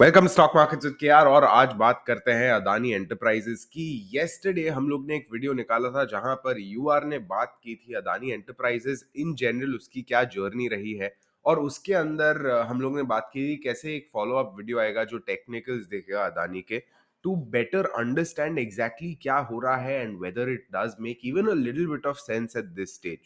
Welcome stock markets with KR. और आज बात करते हैं अदानी एंटरप्राइजेस की। येस्टरडे हम लोग ने एक वीडियो निकाला था जहां पर यूआर ने बात की थी अदानी एंटरप्राइजेस इन जनरल, उसकी क्या जर्नी रही है। और उसके अंदर हम लोग ने बात की थी कैसे एक फॉलो अप वीडियो आएगा जो टेक्निकल्स देखेगा अदानी के, टू बेटर अंडरस्टैंड एग्जैक्टली क्या हो रहा है and whether it does make even a little bit of sense at this stage.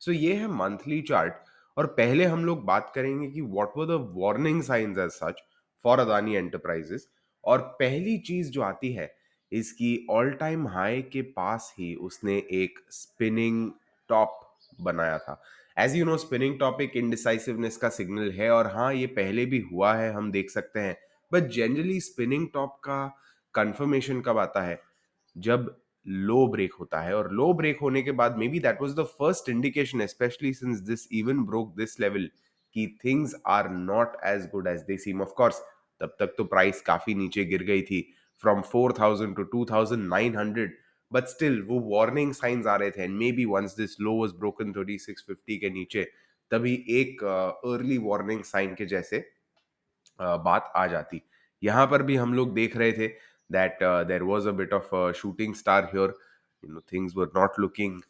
So ये है मंथली चार्ट। और पहले हम लोग बात करेंगे कि what were the warning signs as such for Adani Enterprises. और पहली चीज जो आती है इसकी ऑल टाइम हाई के पास ही उसने एक स्पिनिंग टॉप बनाया था। As you know, spinning top एक इनडिसाइसिवनेस का सिग्नल है, और हाँ ये पहले भी हुआ है, हम देख सकते हैं। बट जनरली स्पिनिंग टॉप का कंफर्मेशन कब आता है? जब लो ब्रेक होता है। और लो ब्रेक होने के बाद maybe that was the first indication, specially since this even broke this level, कि things are not as good as they seem. Of course तब तक तो प्राइस काफी नीचे गिर गई थी, फ्रॉम 4000 टू 2900, बट स्टिल वो वार्निंग साइंस आ रहे थे। And maybe once this low was broken 3650 के नीचे, तभी एक अर्ली वार्निंग साइन के जैसे बात आ जाती। यहाँ पर भी हम लोग देख रहे थे that there was a bit of shooting star here. You know, things were not looking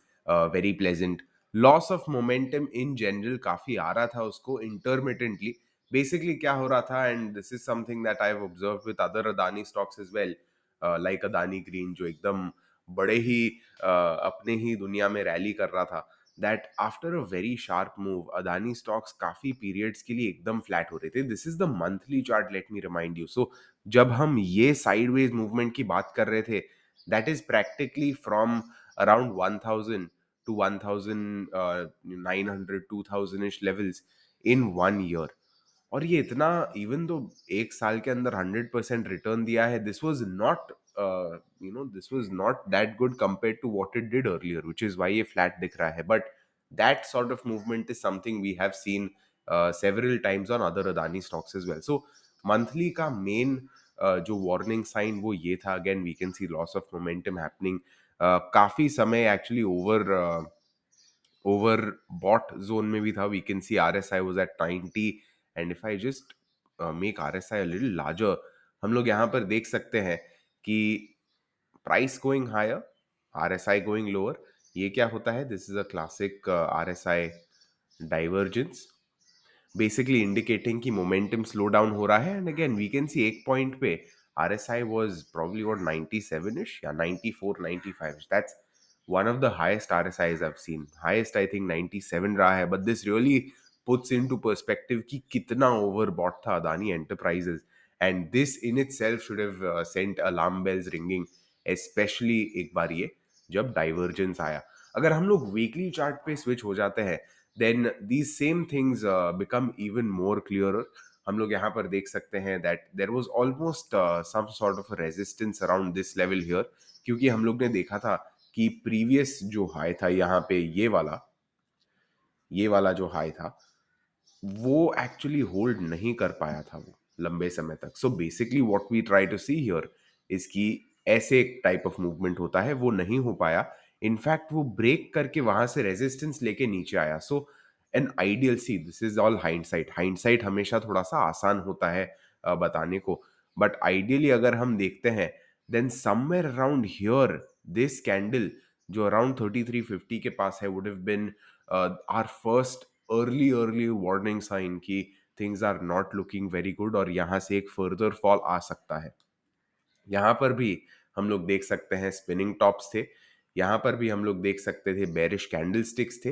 very pleasant. Loss of momentum in general काफी आ रहा था उसको इंटरमिटेंटली। बेसिकली क्या हो रहा था, and this is something that I have observed with other Adani stocks as well, like Adani Green जो एकदम बड़े ही अपने ही दुनिया में रैली कर रहा था, that after a very sharp move Adani stocks काफी पीरियड्स के लिए एकदम फ्लैट हो रहे थे। This is the monthly chart, let me remind you. So जब हम ये साइडवेज मूवमेंट की बात कर रहे थे, that is practically from around 1000 to 1900 2000 इश लेवल्स इन 1 ईयर। और ये इतना, इवन दो एक साल के अंदर 100% रिटर्न दिया है, this was not this was not that good compared to what it did earlier, which is why ये फ्लैट दिख रहा है। But that sort of movement is something we have seen several times on other Adani stocks as well. So monthly का main जो warning sign वो ये था। Again we can see loss of momentum happening काफी समय एक्चुअली ओवर बॉट जोन में भी था। We can see RSI was at 90, and if I just make RSI a little larger, हम लोग यहाँ पर देख सकते हैं कि price going higher, RSI going lower. ये क्या होता है? This is a classic RSI divergence, basically indicating कि मोमेंटम स्लो डाउन हो रहा है। And again we can see एक पॉइंट पे RSI was probably what 97 ish या 94 95। That's one of the highest RSIs I've seen. Highest I think 97 रहा है, but this really puts into perspective कि कितना overbought था Adani enterprises, and this in itself should have sent alarm bells ringing, especially एक बार ये जब divergence आया। अगर हम लोग weekly chart पे switch हो जाते हैं, then these same things become even more clearer. हम लोग यहाँ पर देख सकते हैं that there was almost some sort of a resistance around this level here, क्योंकि हम लोग ने देखा था कि प्रीवियस जो हाई था यहाँ पे, ये वाला जो हाई था वो एक्चुअली होल्ड नहीं कर पाया था वो लंबे समय तक। So basically what we try to see here is कि ऐसे एक टाइप ऑफ मूवमेंट होता है, वो नहीं हो पाया। इनफैक्ट वो ब्रेक करके वहां से रेजिस्टेंस लेके नीचे आया। So an ideal, see this is all hindsight. Hindsight हमेशा थोड़ा सा आसान होता है बताने को, बट आइडियली अगर हम देखते हैं then somewhere around here this candle जो अराउंड 3350 के पास है would have been our first early warning sign कि things are not looking very good, और यहाँ से एक फर्दर फॉल आ सकता है। यहाँ पर भी हम लोग देख सकते हैं स्पिनिंग टॉप्स थे। यहाँ पर भी हम लोग देख सकते थे बेरिश कैंडलस्टिक्स थे,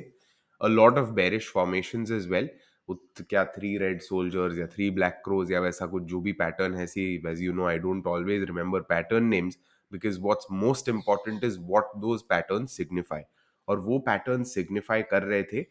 a lot of bearish formations as well. क्या 3 रेड सोल्जर्स या 3 ब्लैक क्रोज या वैसा कुछ जो भी पैटर्न है, see as you know I don't always remember pattern names, because what's most important is what those pattern signify. और वो पैटर्न सिग्निफाई कर रहे थे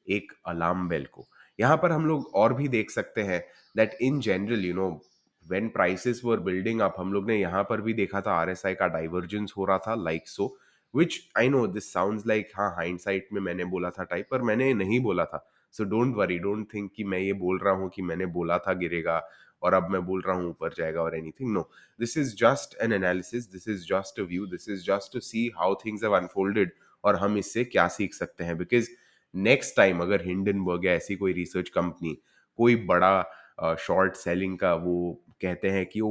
एक अलार्म बेल को। यहाँ पर हम लोग और भी देख सकते हैं that in general, you know, when prices were building up, हम लोग ने यहाँ पर भी देखा था RSI का डाइवर्जेंस हो रहा था, like so, which I know this sounds like, हाँ हाइंडसाइट में मैंने बोला था टाइप, पर मैंने नहीं बोला था। So don't worry, don't think कि मैं ये बोल रहा हूँ कि मैंने बोला था गिरेगा और अब मैं बोल रहा हूँ ऊपर जाएगा और anything. No, this is just an analysis, this is just a view, this is just to see how things have unfolded और हम इससे क्या सीख सकते हैं। बिकॉज नेक्स्ट टाइम अगर हिंडनबर्ग या ऐसी कोई रिसर्च कंपनी कोई बड़ा शॉर्ट सेलिंग का वो कहते हैं कि oh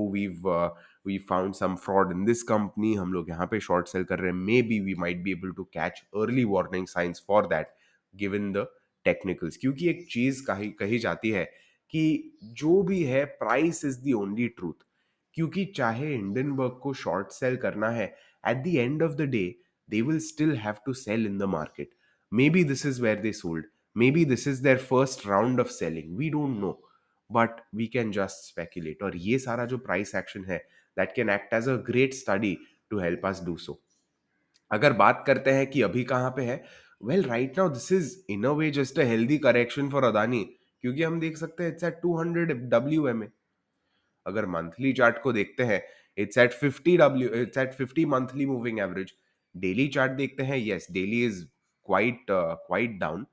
we found some fraud in this company, हम लोग यहाँ पे शॉर्ट सेल कर रहे हैं, maybe we might be able to catch early warning signs for that given the technicals. क्योंकि एक चीज कही कही जाती है कि जो भी है price is the only truth. क्योंकि चाहे हिंडनबर्ग को शॉर्ट सेल करना है, at the end of the day they will still have to sell in the market. Maybe this is where they sold. Maybe this is their first round of selling. We don't know. But we can just speculate. और ये सारा जो price action है, that can act as a great study to help us do so. अगर बात करते हैं कि अभी कहाँ पे है, well right now this is in a way just a healthy correction for Adani, क्योंकि हम देख सकते हैं इट्स एट 200 WMA। अगर मंथली चार्ट को देखते हैं, it's at 50 monthly moving average. Daily chart देखते हैं, yes daily is quite down,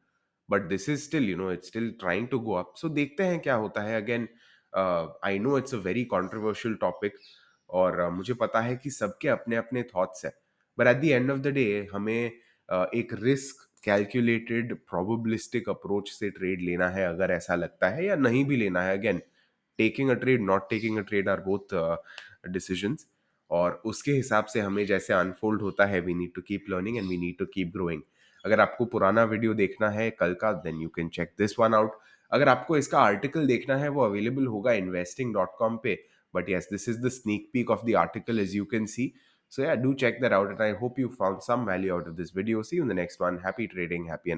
but this is still it's still trying to go up. So देखते हैं क्या होता है। Again I know it's a very controversial topic, और मुझे पता है कि सबके अपने अपने थॉट्स है, but at the end of the day हमें एक रिस्क कैलकुलेटेड प्रोबेबिलिस्टिक अप्रोच से ट्रेड लेना है अगर ऐसा लगता है, या नहीं भी लेना है। Again taking a trade, not taking a trade are both decisions, और उसके हिसाब से हमें जैसे अनफोल्ड होता है, we need to keep learning and we need to keep growing. अगर आपको पुराना वीडियो देखना है कल का, then you can check this one out. अगर आपको इसका आर्टिकल देखना है, वो अवेलेबल होगा investing.com पे, but yes, this is the sneak peek of the article as you can see. So yeah, do check that out, and I hope you found some value out of this video. See you in the next one. Happy trading, happy and